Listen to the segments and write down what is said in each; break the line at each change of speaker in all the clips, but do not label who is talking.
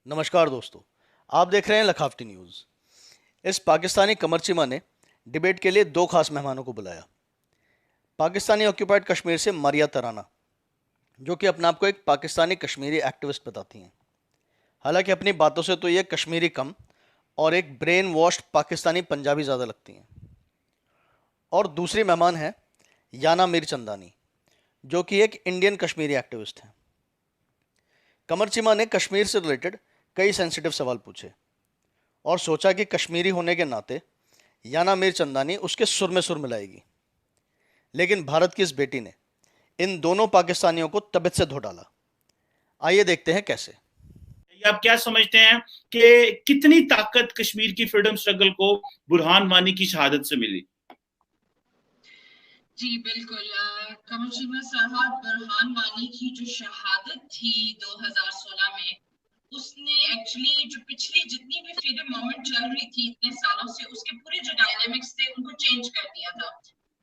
नमस्कार दोस्तों, आप देख रहे हैं लखावटी न्यूज़। इस पाकिस्तानी कमरचिमा ने डिबेट के लिए दो खास मेहमानों को बुलाया। पाकिस्तानी ऑक्यूपाइड कश्मीर से मारिया तराना, जो कि अपने आप को एक पाकिस्तानी कश्मीरी एक्टिविस्ट बताती हैं। हालांकि अपनी बातों से तो ये कश्मीरी कम और एक ब्रेन वॉश्ड पाकिस्तानी पंजाबी ज़्यादा लगती हैं। और दूसरी मेहमान है याना मीरचंदानी, जो कि एक इंडियन कश्मीरी एक्टिविस्ट हैं। कमरचिमा ने कश्मीर से रिलेटेड कई सेंसिटिव सवाल पूछे और सोचा कि कश्मीरी होने के नाते याना मीरचंदानी उसके सुर में मिलाएगी। लेकिन भारत की इस बेटी ने इन दोनों पाकिस्तानियों को तबीयत से धो डाला। आइए देखते हैं कैसे।
आप क्या समझते हैं कि कितनी ताकत कश्मीर की फ्रीडम स्ट्रगल को बुरहान वानी की शहादत से मिली?
जी बिल्कुल। कमरचिमा साहब, बुरहान वानी की जो शहादत थी 2016 में, उसने एक्चुअली जो पिछली जितनी भी फ्रीडम मूवमेंट चल रही थी इतने सालों से, उसके पूरे जो डायनेमिक्स थे उनको चेंज कर दिया था।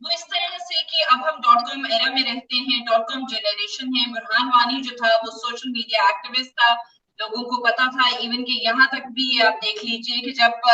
वो इस तरह से कि अब हम .com एरा में रहते हैं, .com जनरेशन है। बुरहान वानी जो था वो सोशल मीडिया एक्टिविस्ट था, लोगों को पता था। इवन कि यहाँ तक भी आप देख लीजिए कि जब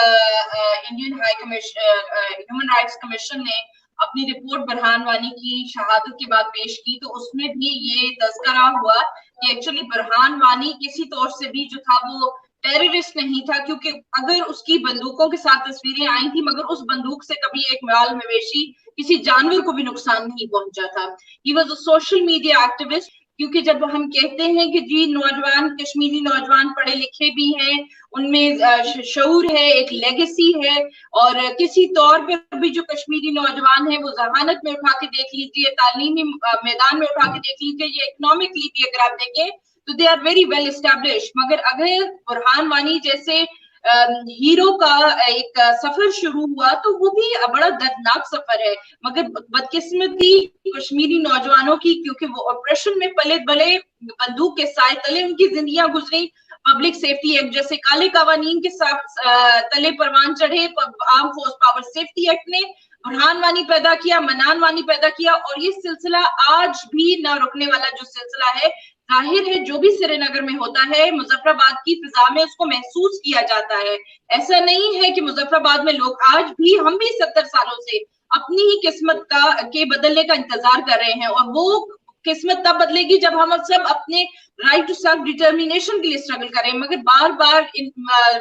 Indian high commission human rights commission ने अपनी रिपोर्ट बुरहान वानी की शहादत के बाद पेश की, तो उसमें भी ये तज़किरा हुआ कि एक्चुअली बुरहान वानी किसी तौर से भी जो था वो टेररिस्ट नहीं था, क्योंकि अगर उसकी बंदूकों के साथ तस्वीरें आई थी, मगर उस बंदूक से कभी एक माल मवेशी किसी जानवर को भी नुकसान नहीं पहुंचा था। He was a social media activist. क्योंकि जब हम कहते हैं कि जी नौजवान, कश्मीरी नौजवान पढ़े लिखे भी हैं, उनमें शऊर है, एक लेगेसी है, और किसी तौर पर भी जो कश्मीरी नौजवान है वो जहानत में उठा के देख लीजिए, तालीमी मैदान में उठा के देख लीजिए, ये इकोनॉमिकली भी अगर आप देखें तो they are very well establish. मगर अगर बुरहान वानी जैसे हीरो का एक सफर शुरू हुआ तो वो भी बड़ा दर्दनाक सफर है। मगर बदकिस्मती कश्मीरी नौजवानों की, क्योंकि वो ऑपरेशन में पले बले, बंदूक के साए तले उनकी जिंदगियां गुजरी। पब्लिक सेफ्टी एक्ट जैसे काले कवानीन के साथ तले परवान चढ़े। Arm force power safety act ने बुरहान वानी पैदा किया, मनान वानी पैदा किया, और ये सिलसिला आज भी न रुकने वाला जो सिलसिला है। जाहिर है जो भी श्रीनगर में होता है, मुजफ्फराबाद की फिजा में उसको महसूस किया जाता है। ऐसा नहीं है कि मुजफ्फराबाद में लोग, आज भी हम भी 70 सालों से अपनी ही किस्मत के बदलने का इंतजार कर रहे हैं, और वो किस्मत तब बदलेगी जब हम सब अपने राइट टू सेल्फ डिटर्मिनेशन के लिए स्ट्रगल करें। मगर बार बार इन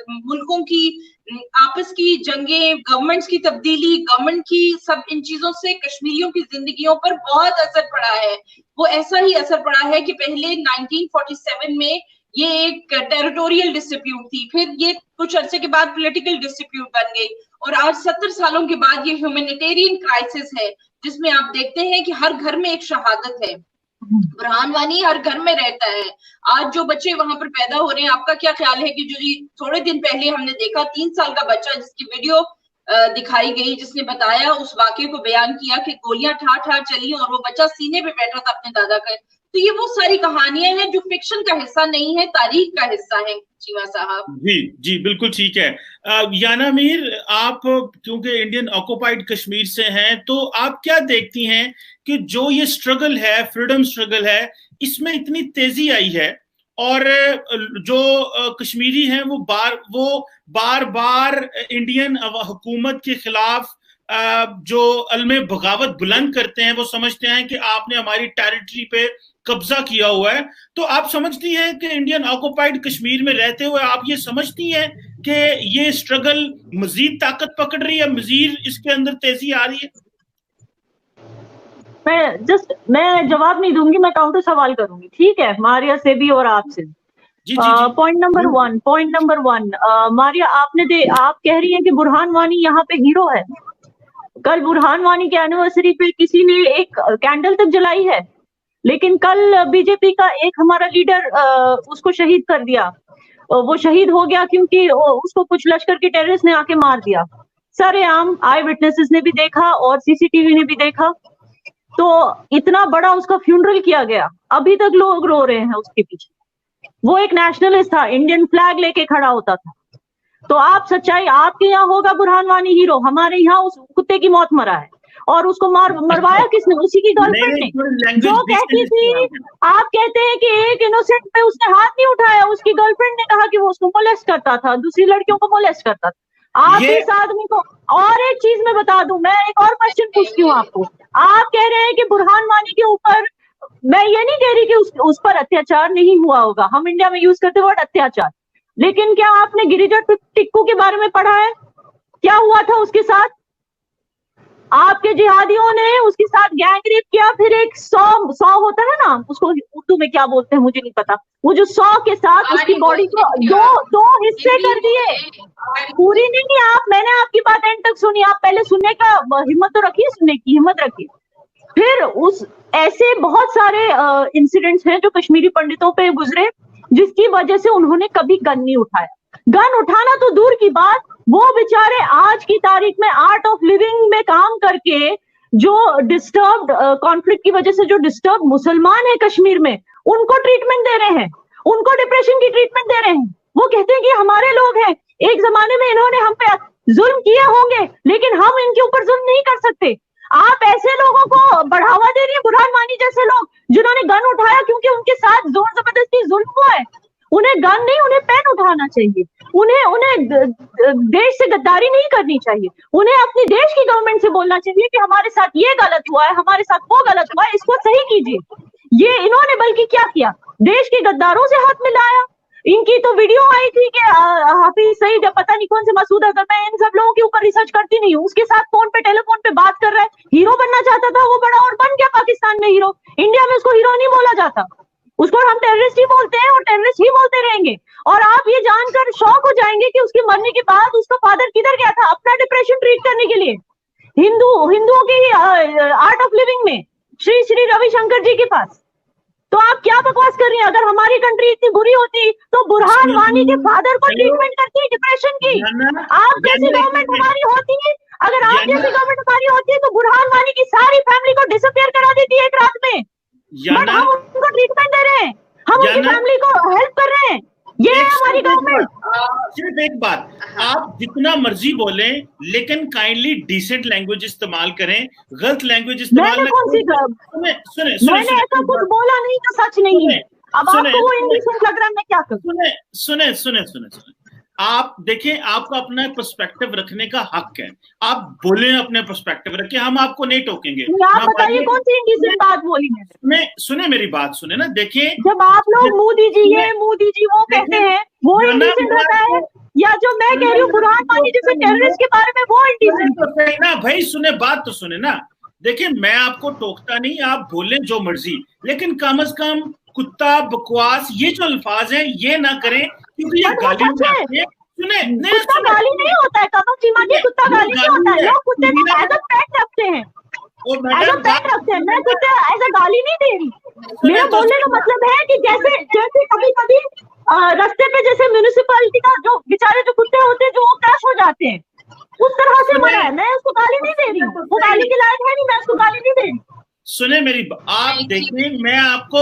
मुल्कों की आपस की जंगें, गवर्नमेंट्स की तब्दीली, गवर्नमेंट की सब इन चीजों से कश्मीरियों की जिंदगियों पर बहुत असर पड़ा है। वो ऐसा ही असर पड़ा है कि पहले 1947 में ये एक टेरिटोरियल डिस्प्यूट थी, फिर ये कुछ अरसे के बाद पॉलिटिकल डिस्प्यूट बन गई, और आज 70 सालों के बाद ये ह्यूमैनिटेरियन क्राइसिस है, जिसमें आप देखते हैं कि हर घर में एक शहादत है। बुरहान वानी हर घर में रहता है। आज जो बच्चे वहां पर पैदा हो रहे हैं, आपका क्या ख्याल है कि जो जी थोड़े दिन पहले हमने देखा 3 साल का बच्चा जिसकी वीडियो दिखाई गई, जिसने बताया, उस वाक्य को बयान किया कि गोलियां ठार ठार चली और वो बच्चा सीने पे बैठा था अपने दादा का। तो ये वो सारी कहानियां हैं जो फिक्शन का हिस्सा नहीं है, तारीख का हिस्सा है। चीमा साहब
जी जी, बिल्कुल ठीक है। याना मीर, आप क्योंकि इंडियन ऑक्युपाइड कश्मीर से हैं, तो आप क्या देखती हैं कि जो ये स्ट्रगल है, फ्रीडम स्ट्रगल है, इसमें इतनी तेजी आई है, और जो कश्मीरी हैं वो बार बार इंडियन हुकूमत के खिलाफ जो अलमे बगावत बुलंद करते हैं, वो समझते हैं कि आपने हमारी टेरिटरी पे कब्जा किया हुआ है। तो आप समझती हैं कि इंडियन ऑक्युपाइड कश्मीर में रहते हुए आप ये समझती हैं कि ये स्ट्रगल मजीद ताकत पकड़ रही है, मजीद इसके अंदर तेजी आ रही है?
मैं जवाब नहीं दूंगी, मैं काउंटर सवाल करूंगी, ठीक है, मारिया से भी और आपसे।
जी जी जी।
पॉइंट नंबर वन, मारिया, आप कह रही हैं कि बुरहान वानी यहाँ पे हीरो है। कल बुरहान वानी के एनिवर्सरी पे किसी ने एक कैंडल तक जलाई है, लेकिन कल बीजेपी का एक हमारा लीडर उसको शहीद कर दिया। वो शहीद हो गया क्योंकि उसको कुछ लश्कर के टेररिस्ट ने आके मार दिया। सरेआम आई विटनेसेस ने भी देखा और सीसीटीवी ने भी देखा। तो इतना बड़ा उसका फ्यूनरल किया गया, अभी तक लोग रो रहे हैं उसके पीछे। वो एक नेशनलिस्ट था, इंडियन फ्लैग लेके खड़ा होता था। तो आप सच्चाई, आपके यहाँ होगा बुरहान वानी हीरो, हमारे यहाँ उस कुत्ते की मौत मरा है। और उसको मरवाया किसने? उसी की गर्लफ्रेंड ने, जो कहती थी। आप कहते हैं कि एक इनोसेंट पे उसने हाथ नहीं उठाया, उसकी गर्लफ्रेंड ने कहा कि वो उसको मोलेस्ट करता था, दूसरी लड़कियों को मोलेस्ट करता था। आप इस आदमी को, और एक चीज मैं बता दूं, मैं एक और क्वेश्चन पूछती हूँ आपको। आप कह रहे हैं कि बुरहान वानी के ऊपर, मैं ये नहीं कह रही कि उस पर अत्याचार नहीं हुआ होगा, हम इंडिया में यूज करते वर्ड अत्याचार, लेकिन क्या आपने गिरिजा टिक्कू के बारे में पढ़ा है? क्या हुआ था उसके साथ? आपके जिहादियों ने उसके साथ गैंग रेप किया, फिर एक सौ होता है ना, उसको उर्दू में क्या बोलते हैं मुझे नहीं पता, वो जो 100 के साथ उसकी बॉडी को दो हिस्से कर दिए। पूरी नहीं, मैंने आपकी बात एंड तक सुनी, आप पहले सुनने का हिम्मत तो रखिए, सुनने की हिम्मत रखिए। फिर उस ऐसे बहुत सारे इंसिडेंट्स हैं जो कश्मीरी पंडितों पे गुजरे, जिसकी वजह से उन्होंने कभी गन नहीं उठाया। गन उठाना तो दूर की बात, वो बेचारे आज की तारीख में आर्ट ऑफ लिविंग में काम करके, जो डिस्टर्ब्ड कॉन्फ्लिक्ट की वजह से जो डिस्टर्ब मुसलमान है कश्मीर में, उनको ट्रीटमेंट दे रहे हैं, उनको डिप्रेशन की ट्रीटमेंट दे रहे हैं। वो कहते हैं कि हमारे लोग हैं, एक जमाने में इन्होंने हम पे जुल्म किए होंगे, लेकिन हम इनके ऊपर जुल्म नहीं कर सकते। आप ऐसे लोगों को बढ़ावा दे रही है, बुरहान वानी जैसे लोग जिन्होंने गन उठाया क्योंकि उनके साथ जोर जबरदस्ती जुल्म हुआ है। उन्हें गन नहीं, उन्हें पेन उठाना चाहिए, उन्हें देश से गद्दारी नहीं करनी चाहिए, उन्हें अपनी देश की गवर्नमेंट से बोलना चाहिए कि हमारे साथ ये गलत हुआ है, हमारे साथ वो गलत हुआ है, इसको सही कीजिए। ये इन्होंने बल्कि क्या किया, देश के गद्दारों से हाथ मिलाया। इनकी तो वीडियो आई थी कि हाफिज सईद, पता नहीं कौन से मसूद अजहर, मैं इन सब लोगों के ऊपर रिसर्च करती नहीं हूँ, उसके साथ फोन पे टेलीफोन पे बात कर रहा है, हीरो बनना चाहता था वो बड़ा, और बन गया पाकिस्तान में हीरो। इंडिया में उसको हीरो नहीं बोला जाता, उसको हम टेररिस्ट ही बोलते हैं और टेररिस्ट ही बोलते रहेंगे। और आप ये जानकर शॉक हो जाएंगे कि उसके मरने के बाद उसका फादर किधर गया था अपना डिप्रेशन ट्रीट करने के लिए, हिंदुओं की आर्ट ऑफ लिविंग में, श्री रविशंकर जी के पास। तो आप क्या बकवास कर रही हैं? अगर हमारी कंट्री इतनी बुरी होती तो बुरहान वानी के फादर को ट्रीटमेंट करती डिप्रेशन की। आप जैसी गवर्नमेंट हमारी होती है, अगर आप जैसी गवर्नमेंट हमारी होती है तो बुरहान वानी की सारी फैमिली को डिसअपियर करा देती है एक रात में। बट हम उनको ट्रीटमेंट दे रहे हैं, हम उनकी फैमिली को हेल्प कर रहे हैं, ये है हमारी गवर्नमेंट।
सिर्फ एक बात, आप जितना मर्जी बोलें लेकिन काइंडली डिसेंट लैंग्वेज इस्तेमाल करें, गलत लैंग्वेज इस्तेमाल न करें।
मैंने ऐसा कुछ बोला नहीं तो सच नहीं है। अब आपको वो इंडिसेंट लग रहा है, मैं क्या करूं?
सुने आप देखें, आपका अपना पर्सपेक्टिव रखने का हक है, आप बोले अपने पर्सपेक्टिव रखें, हम आपको नहीं टोकेंगे।
आप बताइए कौन सी इंडिसेंट बात बोली मैंने?
सुने मेरी बात, सुने ना, देखें
जब आप लोग मोदी जी वो कहते हैं वो इंडिसेंट होता है, या जो मैं कह रही हूँ बुरहान वानी जैसे टेररिस्ट के बारे में वो इंडिसेंट
ना? भाई सुने, बात तो सुने ना। देखिए मैं आपको टोकता नहीं, आप बोलें जो मर्जी, लेकिन कम से कम कुत्ता, बकवास, ये जो अल्फाज हैं ये ना करें, क्योंकि ये गाली है। सुने,
कुत्ता गाली नहीं होता है, कमल चीमा जी, कुत्ता गाली नहीं होता है। लोग कुत्ते को एज अ पेट रखते हैं, एज अ पेट रखते हैं। मैं कुत्ते एज अ गाली नहीं दे रही। मेरा बोलने का मतलब है कि जैसे कभी कभी रास्ते पे जैसे म्युनिसिपैलिटी का जो बेचारे जो कुत्ते होते हैं जो वो क्रैश हो जाते हैं, उस तरह से मरा है। मैं उसको गाली नहीं दे रही, वो गाली के लायक है नहीं, मैं उसको गाली नहीं दे रही।
सुने मेरी, आप देखें, मैं आपको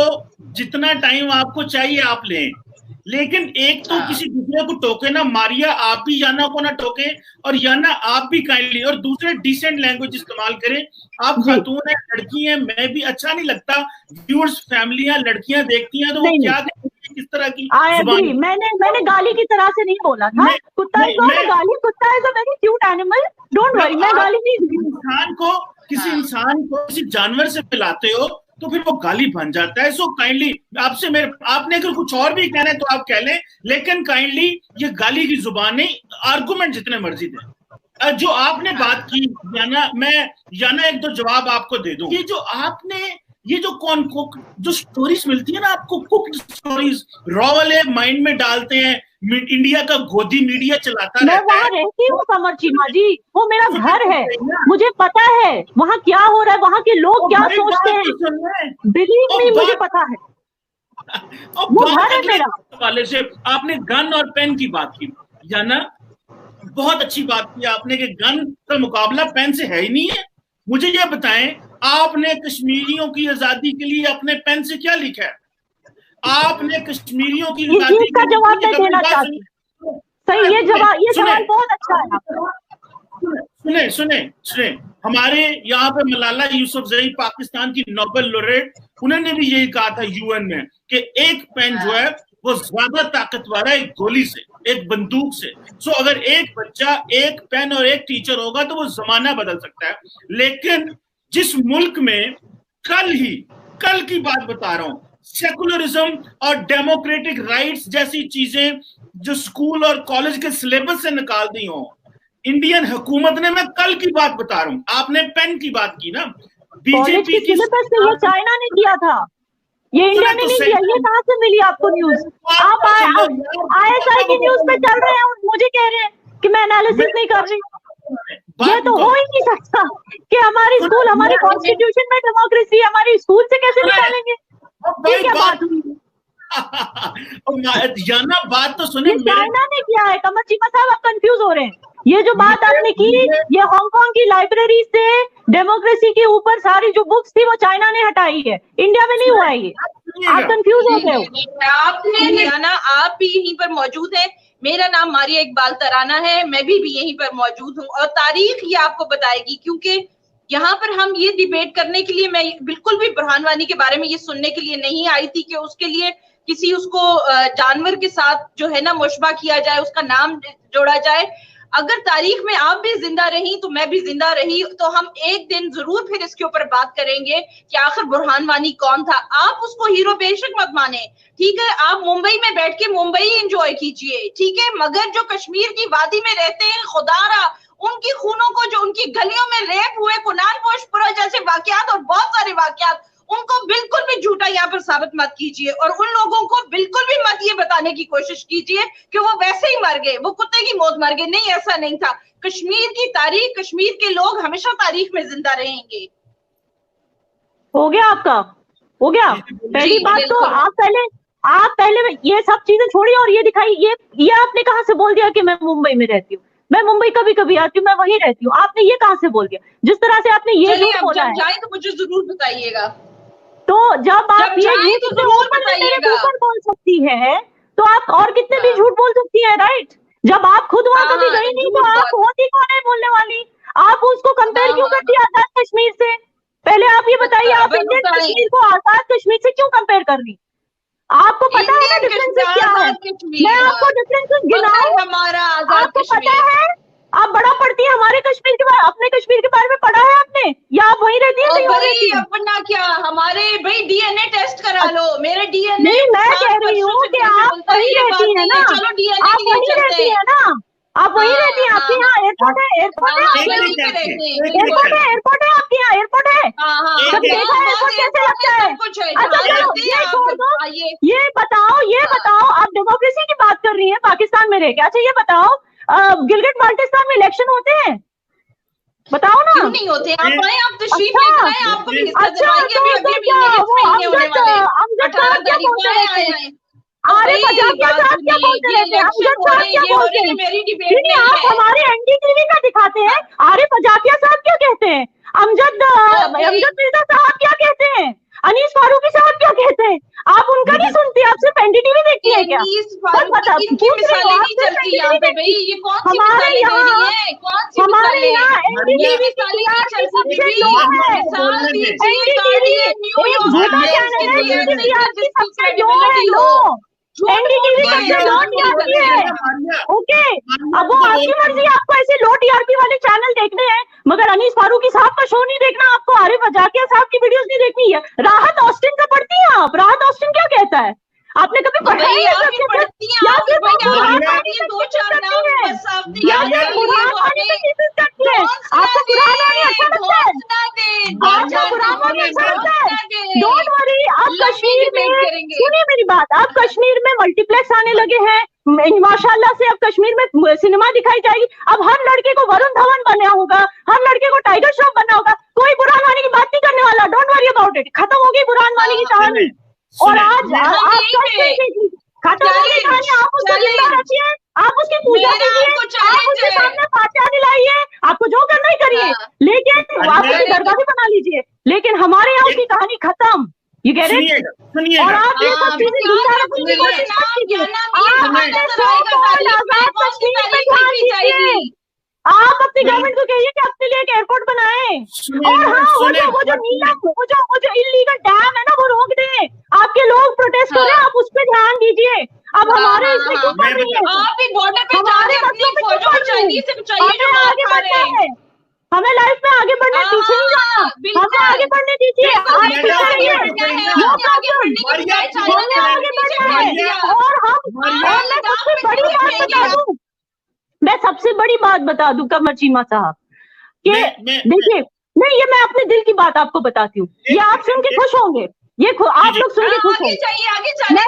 जितना टाइम आपको चाहिए आप लें, लेकिन एक तो किसी दूसरे को टोके ना। मारिया आप भी याना को ना टोके, और याना आप भी काइंडली, और दूसरे डिसेंट लैंग्वेज इस्तेमाल करें। आप खातून है, लड़की है, मैं भी अच्छा नहीं लगता, व्यूअर्स फैमिलियां लड़कियां देखती हैं तो वो क्या किस तरह की जुबान।
मैंने गाली की तरह से नहीं बोला था। कुत्ता गाली, कुत्ता is a very cute animal, don't worry, मैं गाली नहीं।
किसी इंसान को किसी जानवर से पिलाते हो तो फिर वो गाली बन जाता है। सो काइंडली आपसे आपने अगर कुछ और भी कहना है तो आप कह लें, लेकिन काइंडली ये गाली की जुबान नहीं, आर्गुमेंट जितने मर्जी दें। जो आपने बात की याना एक दो जवाब आपको दे दूं। ये जो जो स्टोरीज मिलती है ना आपको, कुक्ड स्टोरीज, रॉ वाले माइंड में डालते हैं, इंडिया का गोदी मीडिया चलाता रहता है।
मैं वहाँ रहती हूँ कमर चीमा जी, वो मेरा घर है, मुझे पता है वहाँ क्या हो रहा है, वहाँ के लोग क्या सोचते हैं, बिलीव मी, मुझे पता है। वो घर है मेरा।
वाले से आपने गन और पेन की बात की, या ना, बहुत अच्छी बात की आपने कि गन का मुकाबला पेन से है ही नहीं है। मुझे ये बताएं, आपने कश्मीरियों की आजादी के लिए अपने पेन से क्या लिखा है? आपने कश्मीरियों की आजादी
का जवाब मैं देना चाहती हूँ। सही, ये सवाल बहुत अच्छा है।
सुने सुने सुने, हमारे यहाँ पे मलाला यूसुफजई पाकिस्तान की नोबेल लॉरेट, उन्होंने भी यही कहा था यूएन में कि एक पेन जो है वो ज्यादा ताकतवर है एक गोली से, एक बंदूक से। सो अगर एक बच्चा, एक पेन और एक टीचर होगा तो वो जमाना बदल सकता है। लेकिन जिस मुल्क में कल की बात बता रहा हूं, सेकुलरिज्म और डेमोक्रेटिक राइट्स जैसी चीजें जो स्कूल और कॉलेज के सिलेबस से निकाल दी हो इंडियन हुकूमत ने, मैं कल की बात बता रहा हूं, आपने पेन की बात की ना, बीजेपी की
सिलेबस से ये चाइना ने किया था, ये इंडिया ने नहीं किया। ये कहां से मिली आपको न्यूज? आप ISI की न्यूज पे चल रहे हैं और मुझे कह रहे हैं कि मैं एनालिसिस नहीं कर रही हूँ। ये तो हो ही नहीं सकता कि हमारी स्कूल, हमारी कॉन्स्टिट्यूशन में डेमोक्रेसी, हमारी स्कूल से कैसे निकालेंगे? ये क्या बात हुई?
याना बात तो सुने,
चाइना ने किया है। कमर चीमा साहब, आप कंफ्यूज हो रहे हैं। ये जो बात आपने की, ये हांगकांग की लाइब्रेरी से डेमोक्रेसी के ऊपर सारी जो बुक्स थी वो चाइना ने हटाई है, इंडिया में नहीं हुआ है ये। आप कंफ्यूज हो गए हो।
आपने याना, आप भी यहीं पर मौजूद है। मेरा नाम मारिया इकबाल तराना है, मैं भी यहीं पर मौजूद हूँ और तारीख ये आपको बताएगी, क्योंकि यहाँ पर हम ये डिबेट करने के लिए, मैं बिल्कुल भी बुरहान वानी के बारे में ये सुनने के लिए नहीं आई थी कि उसके लिए किसी उसको जानवर के साथ जो है ना मुशबा किया जाए, उसका नाम जोड़ा जाए। अगर तारीख में आप भी जिंदा रही तो मैं भी जिंदा रही, तो हम एक दिन जरूर फिर इसके ऊपर बात करेंगे कि आखिर बुरहान वानी कौन था। आप उसको हीरो बेशक मत माने, ठीक है, आप मुंबई में बैठ के मुंबई एंजॉय कीजिए, ठीक है, मगर जो कश्मीर की वादी में रहते हैं, खुदारा उनकी खूनों को, जो उनकी गलियों में रेप हुए, कुनान पोशपुरा जैसे वाकयात और बहुत सारे वाकयात, उनको बिल्कुल भी झूठा यहाँ पर साबित मत कीजिए और उन लोगों को बिल्कुल भी मत ये बताने की कोशिश कीजिए कि वो वैसे ही मर गए, वो कुत्ते की मौत मर गए। नहीं, ऐसा नहीं था। कश्मीर की तारीख, कश्मीर के लोग हमेशा तारीख में जिंदा रहेंगे।
हो गया आपका? हो गया? पहली बात तो आप पहले ये सब चीजें छोड़िए और ये दिखाई, ये आपने कहाँ से बोल दिया कि मैं मुंबई में रहती हूँ? मैं मुंबई कभी कभी आती हूँ, मैं वहीं रहती हूँ। आपने ये कहाँ से बोल दिया? जिस तरह से आपने ये झूठ बोला है,
जाए तो मुझे जरूर बताइएगा।
तो जब आप ये झूठ ऊपर बोल सकती है तो आप और कितने भी झूठ बोल सकती है, राइट? जब आप खुद वहां कभी गई नहीं तो आप होती कौन है बोलने वाली? आप उसको कंपेयर क्यों करती है आजाद कश्मीर से? पहले आप ये बताइए, आप इंडियन कश्मीर को आजाद कश्मीर से क्यों कंपेयर कर रही? आपको पता है ना डिफरेंसेस क्या है? मैं आपको डिफरेंसेस गिनाऊं,
हमारा
आपको पता है? आप बड़ा पढ़ती है हमारे कश्मीर के बारे, अपने कश्मीर के बारे में पढ़ा है आपने, या आप वहीं रहती है?
अपना क्या, हमारे भाई डीएनए टेस्ट करा लो, मेरे डीएनए।
नहीं, मैं कह रही हूँ कि आप वहीं रहती है ना,
चलो डीएनए
आप वहीं रहती है ना, आप वहीं रहती हैं। आपके यहाँ एयरपोर्ट है, एयरपोर्ट है आपके यहाँ, एयरपोर्ट है। सब देखा है एयरपोर्ट कैसे लगता है? अच्छा चलो ये छोड़ दो, ये बताओ आप डेमोक्रेसी की बात कर रही है पाकिस्तान में रह के। अच्छा ये बताओ, गिलगित बाल्टिस्तान में इलेक्शन होते हैं? बताओ ना।
क्यों नहीं होते? आप आए, आप तशरीफ लेकर आए, आपको भी हिस्सा दिलाएंगे। अभी
अमजद साहब क्या बोलते रहते? आरिफ अजाकिया साहब क्या बोलते रहते? अमजद साहब क्या बोलते हैं? नहीं, आप हमारे NDTV का दिखाते हैं। आरिफ अजाकिया साहब क्या कहते हैं? अमजद मिर्जा साहब क्या कहते हैं? अनीस फारूकी साहब क्या कहते हैं? आप उनका नहीं सुनती, आप सिर्फ NDTV देखती है क्या? हमारे यहाँ NDTV ओके, अब वो आपकी मर्जी, आपको ऐसे लो TRP वाले चैनल देखने हैं, मगर अनीस फारूकी साहब का शो नहीं देखना, आपको आरिफ अजाकिया साहब की वीडियोस नहीं देखनी है। राहत ऑस्टिन का पढ़ती हैं आप? राहत ऑस्टिन क्या कहता है? आपने कभी पढ़ा है? डोंट वरी, आप कश्मीर में, सुनिए मेरी बात, आप कश्मीर में मल्टीप्लेक्स आने लगे हैं माशाल्लाह से। अब कश्मीर में सिनेमा दिखाई जाएगी। अब हर लड़के को वरुण धवन बनना होगा, हर लड़के को टाइगर श्रॉफ बनना होगा। कोई बुरहान वानी की बात नहीं करने वाला। Don't worry about it. खत्म हो गई बुरहान वानी की कहानी। और आज खत्म हो गई कहानी। आप उसको जिंदा रखिए, आप उसकी पूजा कीजिए, आप उसके सामने फातिहा दिलाइए, आपको जो करना ही करिए, लेकिन आप उसकी दरगाह भी बना लीजिए, लेकिन हमारे यहाँ उसकी कहानी खत्म। ये कह रहे हैं। और आप ये सब चीजें जिंदा रखने की कोशिश मत कीजिए। आप अपने आजाद कश्मीर पे ध्यान दीजिए। आप अपनी गवर्नमेंट को कहिए कि अपने लिए एक एयरपोर्ट बनाए, और हाँ वो जो नीला वो जो इलीगल डैम है ना वो रोक दे। आपके लोग प्रोटेस्ट कर रहे हैं, आप उस पर ध्यान दीजिए। अब हमारे इसमें क्यों कर रही है?
आप भी बॉर्डर पे जाके अपनी फौजों को चाइनीज से बचाइए जो मार
आगे
खा रहे
बढ़ना
हैं।
है, हमें लाइफ में आगे बढ़ना है, पीछे नहीं जाना, हमें आगे बढ़ने दीजिए। आज
मैडम,
आगे
मैडम,
बढ़ना है,
मैडम,
और मैं सबसे बड़ी बात बता दूं, मैं सबसे बड़ी बात बता दूं कमर चीमा साहब कि देखिए, नहीं ये मैं अपने दिल की बात आपको बताती हूँ, ये आप सुन के खुश होंगे, ये आप लोग सुन के खुश होंगे।
आगे जाने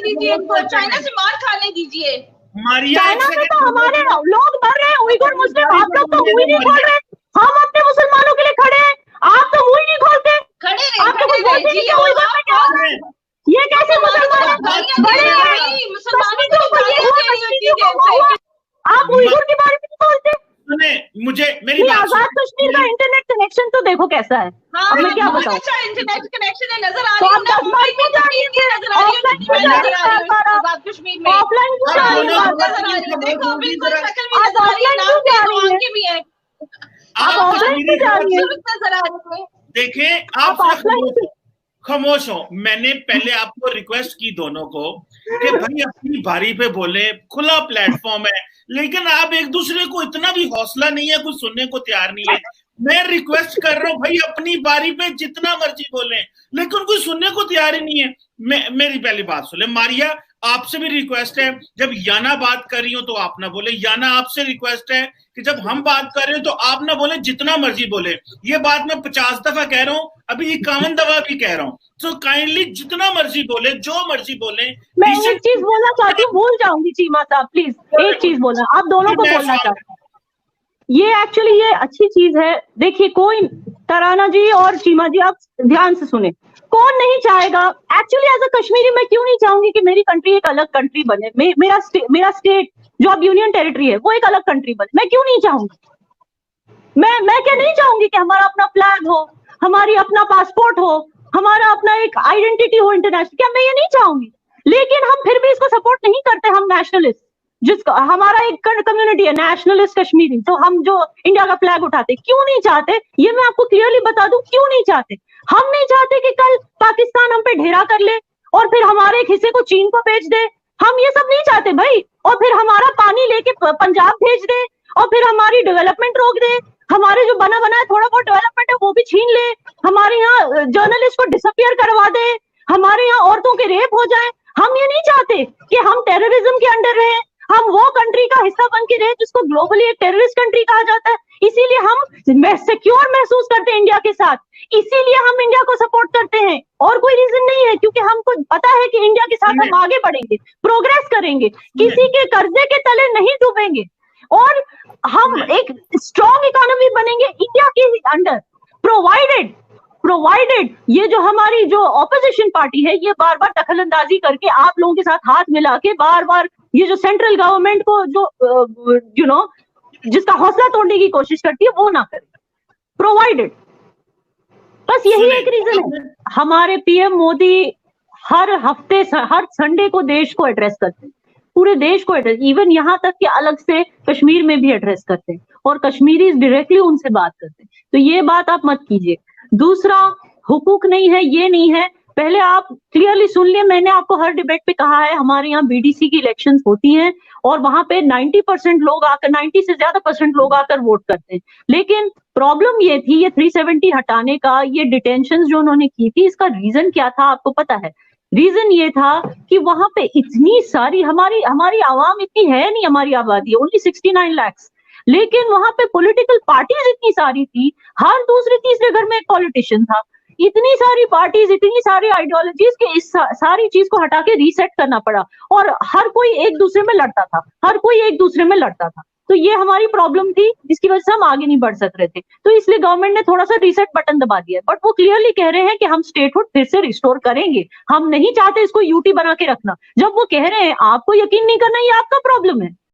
दीजिए, चाइना से मार खाने दीजिए।
चाइना में तो हमारे लोग मर रहे हैं, उइगुर मुस्लिम, आप लोग तो मुंह नहीं खोल रहे। हम अपने मुसलमानों के लिए खड़े हैं, आप तो मुंह ही नहीं खोलते, आपको कुछ बोलते नहीं कि उइगुर में क्या हो रहा है। ये कैसे मुसलमान हैं? बड़े आप उइगुर के बारे में नहीं बोलते।
मुझे मेरी बात
आजाद कश्मीर का इंटरनेट कनेक्शन तो देखो कैसा है। अब मैं क्या बताऊं?
अच्छा इंटरनेट कनेक्शन है, नजर आ
तो
रही
आप 10 बार क्यों जा रही है? ऑफलाइन क्यों जा रही है?
आजाद कश्मीर में
ऑफलाइन क्यों जा रही है?
नजर आ रही है, देखो बिल्कुल शक्ल भी नजर आ रही है, नाम भी आंखें भी है,
आप ऑफलाइन क्यों जा रही है?
नजर आ रही है।
देखें आप खामोश हो। मैंने पहले आपको रिक्वेस्ट की दोनों को कि भाई अपनी बारी पे बोले, खुला प्लेटफॉर्म है, लेकिन आप एक दूसरे को इतना भी हौसला नहीं है, कुछ सुनने को तैयार नहीं है। मैं रिक्वेस्ट कर रहा हूँ भाई अपनी बारी पे जितना मर्जी बोले, लेकिन कोई सुनने को तैयार ही नहीं है। मेरी पहली बात सुने। मारिया आपसे भी रिक्वेस्ट है, जब याना बात कर रही हो तो आप ना बोले। याना आपसे रिक्वेस्ट है कि जब हम बात कर रहे हो तो आप ना बोले, जितना मर्जी बोले। ये बात मैं 50 दफा कह रहा हूँ, अभी 51 दफा भी कह रहा हूँ। तो काइंडली जितना मर्जी बोले, जो मर्जी बोले।
मैं एक चीज बोलना चाहती हूँ, भूल जाऊंगी चीमा साहब, प्लीज एक चीज बोलना, आप दोनों को बोलना चाहती हूँ। ये एक्चुअली ये अच्छी चीज है। देखिए, कोई तराना जी और चीमा जी आप ध्यान से सुने, कौन नहीं चाहेगा? एक्चुअली एज अ कश्मीरी मैं क्यों नहीं चाहूंगी कि मेरी कंट्री एक अलग कंट्री बने, मेरा स्टेट जो अब यूनियन टेरिटरी है वो एक अलग कंट्री बने। मैं क्यों नहीं चाहूंगी? मैं क्या नहीं चाहूंगी कि हमारा अपना फ्लैग हो, हमारी अपना पासपोर्ट हो, हमारा अपना एक आइडेंटिटी हो इंटरनेशनल? क्या मैं ये नहीं चाहूंगी? लेकिन हम फिर भी इसको सपोर्ट नहीं करते। हम नेशनलिस्ट, जिसका हमारा एक कम्युनिटी है नेशनलिस्ट कश्मीरी, तो हम जो इंडिया का फ्लैग उठाते, क्यों नहीं चाहते? ये मैं आपको क्लियरली बता दूं, क्यों नहीं चाहते। हम नहीं चाहते कि कल पाकिस्तान हम पे ढेरा कर ले और फिर हमारे एक हिस्से को चीन को बेच दे। हम ये सब नहीं चाहते भाई। और फिर हमारा पानी लेके पंजाब भेज दे और फिर हमारी डेवलपमेंट रोक दे, हमारे जो बना बनाया थोड़ा बहुत डेवलपमेंट है वो भी छीन ले, हमारे यहाँ जर्नलिस्ट को डिसअपियर करवा दे, हमारे यहाँ औरतों के रेप हो जाए। हम ये नहीं चाहते कि हम टेररिज्म के अंडर रहे, हम वो कंट्री का हिस्सा बन के रहे जिसको ग्लोबली एक टेररिस्ट कंट्री कहा जाता है। इसीलिए हम सिक्योर महसूस करते हैं इंडिया के साथ, इसीलिए हम इंडिया को सपोर्ट करते हैं, और कोई रीजन नहीं है। क्योंकि हमको पता है कि इंडिया के साथ हम आगे बढ़ेंगे, प्रोग्रेस करेंगे, किसी के कर्जे के तले नहीं डूबेंगे, और हम एक स्ट्रॉन्ग इकोनॉमी बनेंगे इंडिया के अंडर, प्रोवाइडेड ये जो हमारी जो ऑपोजिशन पार्टी है ये बार बार दखलंदाजी करके आप लोगों के साथ हाथ मिला के बार बार ये जो सेंट्रल गवर्नमेंट को जो जिसका हौसला तोड़ने की कोशिश करती है वो ना करे, प्रोवाइडेड। बस यही एक रीजन है। हमारे पीएम मोदी हर हफ्ते हर संडे को देश को एड्रेस करते हैं, पूरे देश को एड्रेस, इवन यहाँ तक कि अलग से कश्मीर में भी एड्रेस करते हैं, और कश्मीरी डायरेक्टली उनसे बात करते हैं। तो ये बात आप मत कीजिए। दूसरा, हुकूक नहीं है, ये नहीं है, पहले आप क्लियरली सुन लिए, मैंने आपको हर डिबेट पे कहा है हमारे यहाँ बीडीसी की इलेक्शंस होती हैं और वहां पे 90% लोग आकर, 90 से ज्यादा % लोग आकर वोट करते हैं। लेकिन प्रॉब्लम ये थी, ये 370 हटाने का, ये डिटेंशन जो उन्होंने की थी, इसका रीजन क्या था आपको पता है? रीजन ये था कि वहां पे इतनी सारी हमारी आवाम इतनी है नहीं, हमारी आबादी ओनली 69 लाख, लेकिन वहां पे पॉलिटिकल पार्टीज इतनी सारी थी, हर दूसरे तीसरे घर में एक पॉलिटिशियन था, इतनी सारी पार्टीज, इतनी सारी आइडियोलॉजीज के इस सारी चीज को हटा के रीसेट करना पड़ा, और हर कोई एक दूसरे में लड़ता था। तो ये हमारी प्रॉब्लम थी जिसकी वजह से हम आगे नहीं बढ़ सक रहे थे। तो इसलिए गवर्नमेंट ने थोड़ा सा रीसेट बटन दबा दिया, बट वो क्लियरली कह रहे हैं कि हम स्टेटहुड फिर से रिस्टोर करेंगे, हम नहीं चाहते इसको यूटी बना के रखना। जब वो कह रहे हैं, आपको यकीन नहीं करना, ये आपका प्रॉब्लम है।